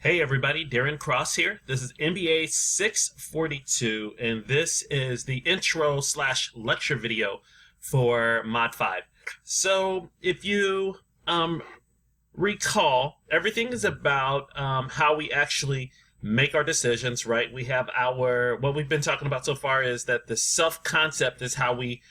Hey everybody, Darren Cross here. This is MBA 642, and this is the intro slash lecture video for Mod 5. So if you recall, everything is about how we actually make our decisions, right? We have what we've been talking about so far is that the self-concept is how we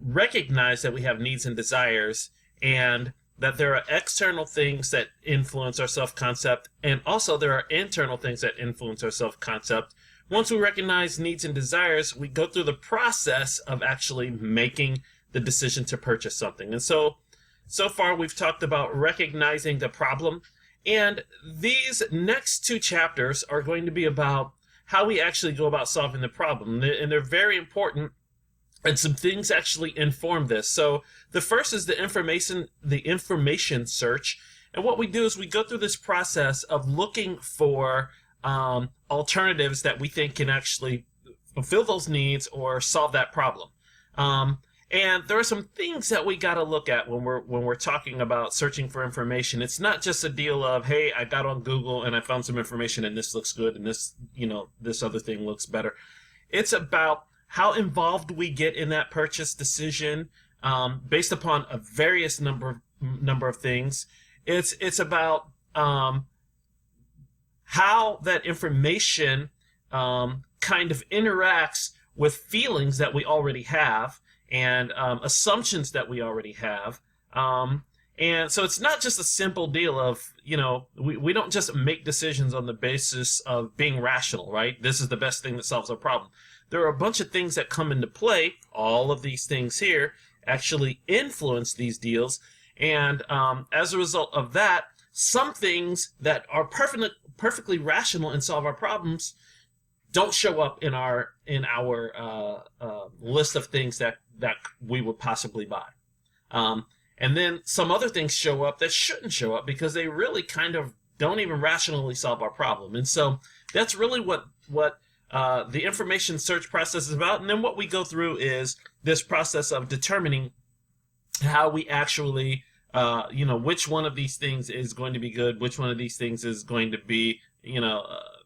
recognize that we have needs and desires, and that there are external things that influence our self-concept, and also there are internal things that influence our self-concept. Once we recognize needs and desires, we go through the process of actually making the decision to purchase something. And so far we've talked about recognizing the problem, and these next two chapters are going to be about how we actually go about solving the problem, and they're very important. And some things actually inform this. So the first is the information search. And what we do is we go through this process of looking for alternatives that we think can actually fulfill those needs or solve that problem. And there are some things that we got to look at when we're talking about searching for information. It's not just a deal of, hey, I got on Google and I found some information and this looks good and this other thing looks better. It's about how involved we get in that purchase decision based upon a various number of things. It's about how that information kind of interacts with feelings that we already have and assumptions that we already have. And so it's not just a simple deal of, we don't just make decisions on the basis of being rational, right? This is the best thing that solves our problem. There are a bunch of things that come into play. All of these things here actually influence these deals. And as a result of that, some things that are perfectly rational and solve our problems don't show up in our list of things that we would possibly buy. And then some other things show up that shouldn't show up because they really kind of don't even rationally solve our problem. And so that's really what the information search process is about. And then what we go through is this process of determining how we actually, which one of these things is going to be good, which one of these things is going to be,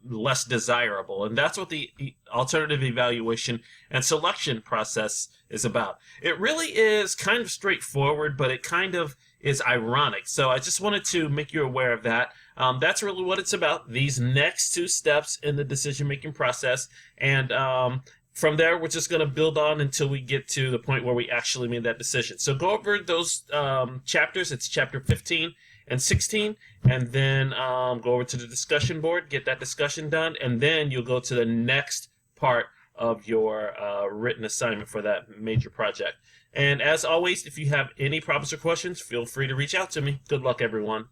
less desirable. And that's what the alternative evaluation and selection process is about. It really is kind of straightforward, but it kind of is ironic. So I just wanted to make you aware of that. That's really what it's about, these next two steps in the decision-making process. And from there, we're just going to build on until we get to the point where we actually made that decision. So go over those chapters. It's chapter 15 and 16, and then go over to the discussion board, get that discussion done, and then you'll go to the next part of your written assignment for that major project. And as always, if you have any problems or questions, feel free to reach out to me. Good luck, everyone.